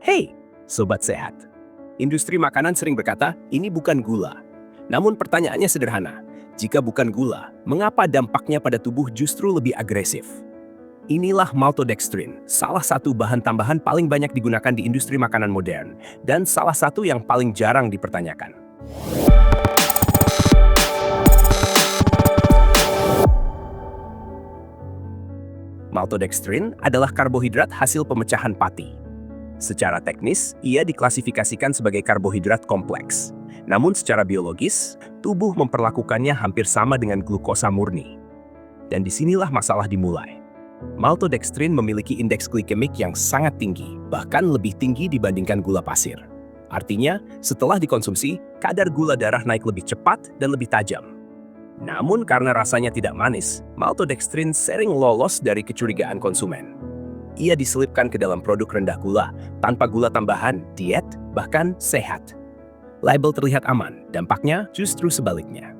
Hey, Sobat Sehat. Industri makanan sering berkata, ini bukan gula. Namun pertanyaannya sederhana. Jika bukan gula, mengapa dampaknya pada tubuh justru lebih agresif? Inilah maltodextrin, salah satu bahan tambahan paling banyak digunakan di industri makanan modern, dan salah satu yang paling jarang dipertanyakan. Maltodextrin adalah karbohidrat hasil pemecahan pati. Secara teknis, ia diklasifikasikan sebagai karbohidrat kompleks. Namun secara biologis, tubuh memperlakukannya hampir sama dengan glukosa murni. Dan disinilah masalah dimulai. Maltodextrin memiliki indeks glikemik yang sangat tinggi, bahkan lebih tinggi dibandingkan gula pasir. Artinya, setelah dikonsumsi, kadar gula darah naik lebih cepat dan lebih tajam. Namun karena rasanya tidak manis, maltodextrin sering lolos dari kecurigaan konsumen. Ia diselipkan ke dalam produk rendah gula, tanpa gula tambahan, diet, bahkan sehat. Label terlihat aman, dampaknya justru sebaliknya.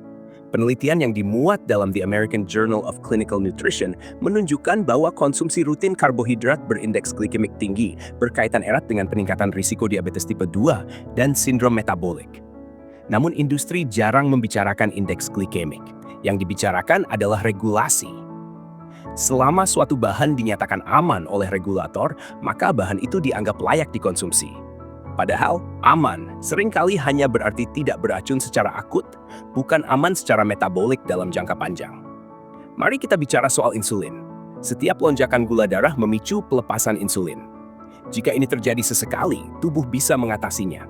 Penelitian yang dimuat dalam The American Journal of Clinical Nutrition menunjukkan bahwa konsumsi rutin karbohidrat berindeks glikemik tinggi berkaitan erat dengan peningkatan risiko diabetes tipe 2 dan sindrom metabolik. Namun industri jarang membicarakan indeks glikemik. Yang dibicarakan adalah regulasi. Selama suatu bahan dinyatakan aman oleh regulator, maka bahan itu dianggap layak dikonsumsi. Padahal, aman seringkali hanya berarti tidak beracun secara akut, bukan aman secara metabolik dalam jangka panjang. Mari kita bicara soal insulin. Setiap lonjakan gula darah memicu pelepasan insulin. Jika ini terjadi sesekali, tubuh bisa mengatasinya.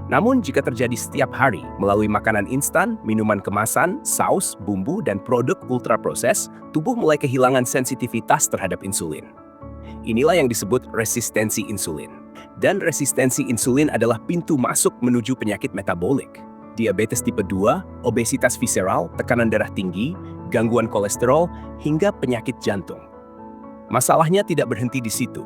Namun jika terjadi setiap hari melalui makanan instan, minuman kemasan, saus, bumbu, dan produk ultraproses, tubuh mulai kehilangan sensitivitas terhadap insulin. Inilah yang disebut resistensi insulin. Dan resistensi insulin adalah pintu masuk menuju penyakit metabolik. Diabetes tipe 2, obesitas visceral, tekanan darah tinggi, gangguan kolesterol, hingga penyakit jantung. Masalahnya tidak berhenti di situ.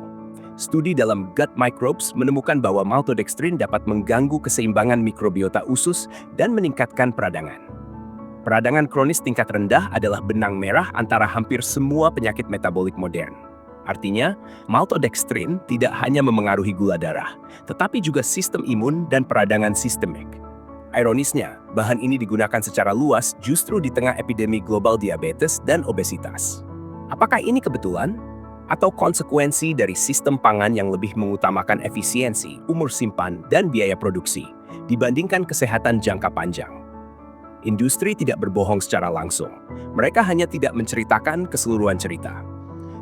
Studi dalam Gut Microbes menemukan bahwa maltodextrin dapat mengganggu keseimbangan mikrobiota usus dan meningkatkan peradangan. Peradangan kronis tingkat rendah adalah benang merah antara hampir semua penyakit metabolik modern. Artinya, maltodextrin tidak hanya memengaruhi gula darah, tetapi juga sistem imun dan peradangan sistemik. Ironisnya, bahan ini digunakan secara luas justru di tengah epidemi global diabetes dan obesitas. Apakah ini kebetulan? Atau konsekuensi dari sistem pangan yang lebih mengutamakan efisiensi, umur simpan, dan biaya produksi dibandingkan kesehatan jangka panjang? Industri tidak berbohong secara langsung. Mereka hanya tidak menceritakan keseluruhan cerita.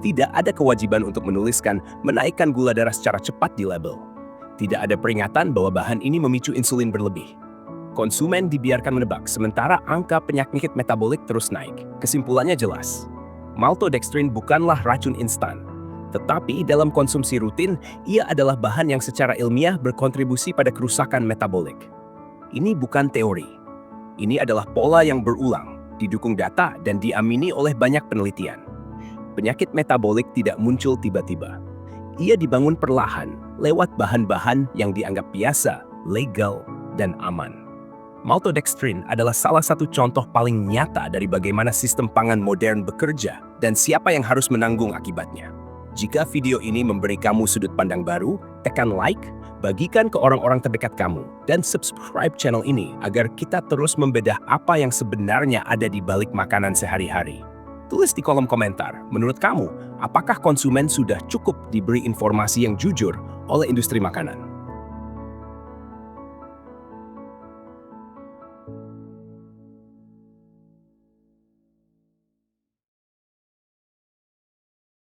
Tidak ada kewajiban untuk menuliskan menaikkan gula darah secara cepat di label. Tidak ada peringatan bahwa bahan ini memicu insulin berlebih. Konsumen dibiarkan menebak sementara angka penyakit metabolik terus naik. Kesimpulannya jelas. Maltodextrin bukanlah racun instan, tetapi dalam konsumsi rutin, ia adalah bahan yang secara ilmiah berkontribusi pada kerusakan metabolik. Ini bukan teori. Ini adalah pola yang berulang, didukung data, dan diamini oleh banyak penelitian. Penyakit metabolik tidak muncul tiba-tiba. Ia dibangun perlahan lewat bahan-bahan yang dianggap biasa, legal, dan aman. Maltodextrin adalah salah satu contoh paling nyata dari bagaimana sistem pangan modern bekerja dan siapa yang harus menanggung akibatnya. Jika video ini memberi kamu sudut pandang baru, tekan like, bagikan ke orang-orang terdekat kamu, dan subscribe channel ini agar kita terus membedah apa yang sebenarnya ada di balik makanan sehari-hari. Tulis di kolom komentar, menurut kamu, apakah konsumen sudah cukup diberi informasi yang jujur oleh industri makanan?